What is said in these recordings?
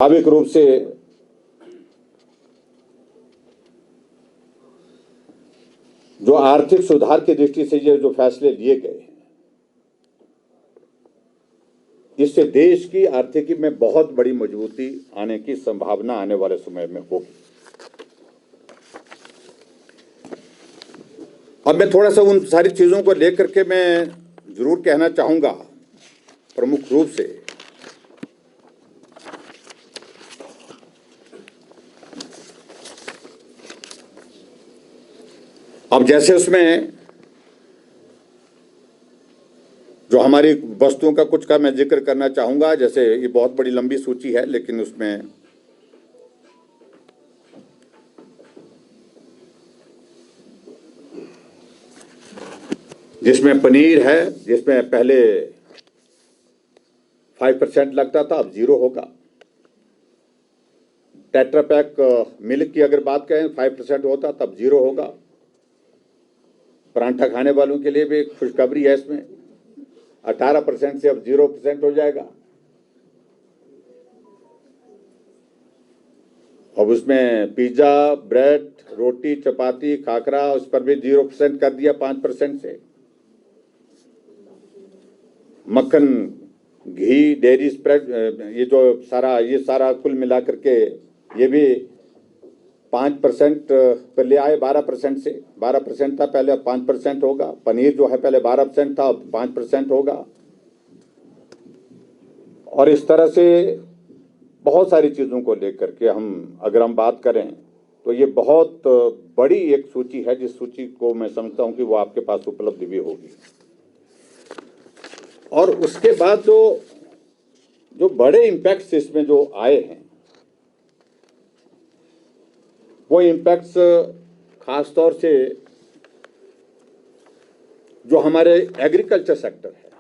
स्वाभाविक रूप से जो आर्थिक सुधार की दृष्टि से ये जो फैसले लिए गए हैं, इससे देश की आर्थिकी में बहुत बड़ी मजबूती आने की संभावना आने वाले समय में होगी। अब मैं थोड़ा सा उन सारी चीजों को लेकर के मैं जरूर कहना चाहूंगा। प्रमुख रूप से अब जैसे उसमें जो हमारी वस्तुओं का कुछ का मैं जिक्र करना चाहूंगा। जैसे ये बहुत बड़ी लंबी सूची है, लेकिन उसमें जिसमें पनीर है, जिसमें पहले 5% लगता था, अब 0 होगा। टेट्रा पैक मिल्क की अगर बात करें 5% होता, तब 0 होगा। परांठा खाने वालों के लिए भी एक खुशखबरी है, इसमें 18% से अब 0% हो जाएगा। अब उसमें पिज्जा, ब्रेड, रोटी, चपाती, खाकरा, उस पर भी 0% कर दिया 5% से। मक्खन, घी, डेयरी स्प्रेड, ये जो सारा कुल मिलाकर के ये भी 5% पर ले आए 12% से। 12% था पहले, अब 5% होगा। पनीर जो है पहले 12% था, अब 5% होगा। और इस तरह से बहुत सारी चीज़ों को लेकर के अगर हम बात करें तो ये बहुत बड़ी एक सूची है, जिस सूची को मैं समझता हूं कि वो आपके पास उपलब्ध भी होगी। और उसके बाद जो बड़े इम्पैक्ट्स इसमें जो आए हैं, वो इम्पैक्ट्स खास तौर से जो हमारे एग्रीकल्चर सेक्टर है,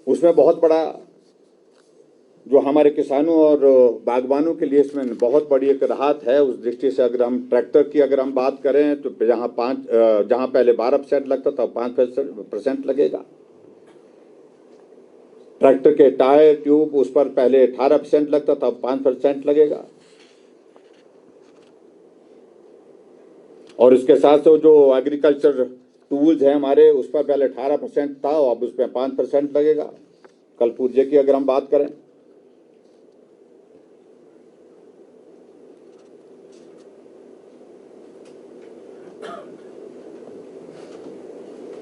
उसमें बहुत बड़ा, जो हमारे किसानों और बागवानों के लिए इसमें बहुत बड़ी एक राहत है। उस दृष्टि से अगर हम ट्रैक्टर की अगर हम बात करें तो जहां पहले 12% लगता था, 5% लगेगा। ट्रैक्टर के टायर, ट्यूब, उस पर पहले 18% लगता था, अब 5% लगेगा। और इसके साथ जो एग्रीकल्चर टूल्स हैं हमारे, उस पर पहले 18% था, अब उसमें 5% लगेगा। कल पुर्जे की अगर हम बात करें,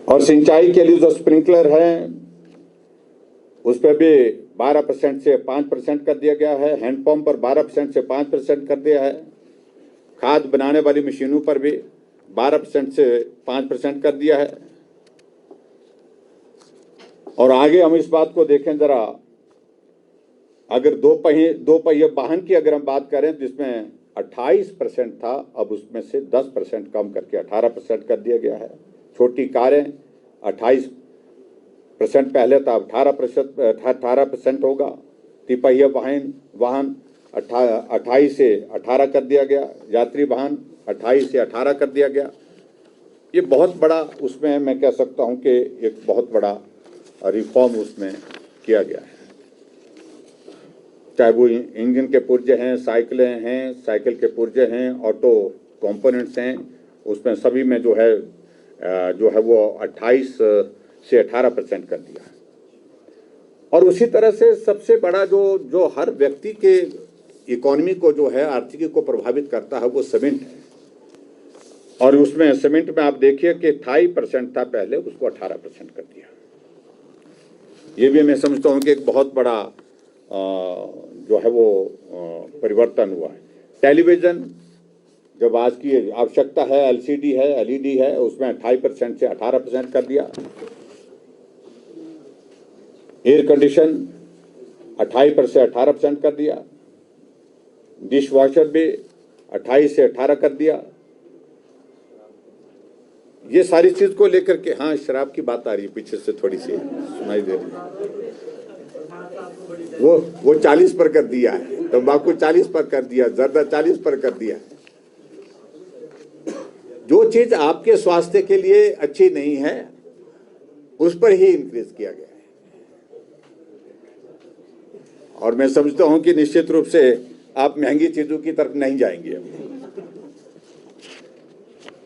और सिंचाई के लिए जो स्प्रिंकलर है, उस पर भी 12% से 5% कर दिया गया है। हैंडपंप पर 12% से 5% कर दिया है। खाद बनाने वाली मशीनों पर भी 12% से 5% कर दिया है। और आगे हम इस बात को देखें जरा, अगर दो पहिए वाहन की अगर हम बात करें, जिसमें 28% था, अब उसमें से 10% कम करके 18% कर दिया गया है। छोटी कारें 28% पहले था, अब 18% होगा। तिपहिया वाहन 28 से 18 कर दिया गया। यात्री वाहन 28 से 18 कर दिया गया। ये बहुत बड़ा, उसमें मैं कह सकता हूं कि एक बहुत बड़ा रिफॉर्म उसमें किया गया है। चाहे वो इंजन के पुर्जे हैं, साइकिलें हैं, साइकिल के पुर्जे हैं, ऑटो कंपोनेंट्स हैं, उसमें सभी में जो है वो 28 से 18% कर दिया। और उसी तरह से सबसे बड़ा जो हर व्यक्ति के इकोनॉमी को जो है, आर्थिकी को प्रभावित करता है, वो सीमेंट है। और उसमें सीमेंट में आप देखिए कि 28% था पहले, उसको 18% कर दिया। ये भी मैं समझता हूँ कि एक बहुत बड़ा जो है वो परिवर्तन हुआ है। टेलीविज़न, जब आज की आवश्यकता है, LCD है, LED है, उसमें 28% से 18% कर दिया। एयर कंडीशन 28% से 18% कर दिया। डिश वॉशर भी 28 से 18 कर दिया। ये सारी चीज को लेकर के, हाँ, शराब की बात आ रही है पीछे से, थोड़ी सी सुनाई दे रही है। वो 40 पर कर दिया है, तंबाकू 40 पर कर दिया, जर्दा 40 पर कर दिया। जो चीज आपके स्वास्थ्य के लिए अच्छी नहीं है, उस पर ही इंक्रीज किया गया है। और मैं समझता हूं कि निश्चित रूप से आप महंगी चीज़ों की तरफ नहीं जाएंगे।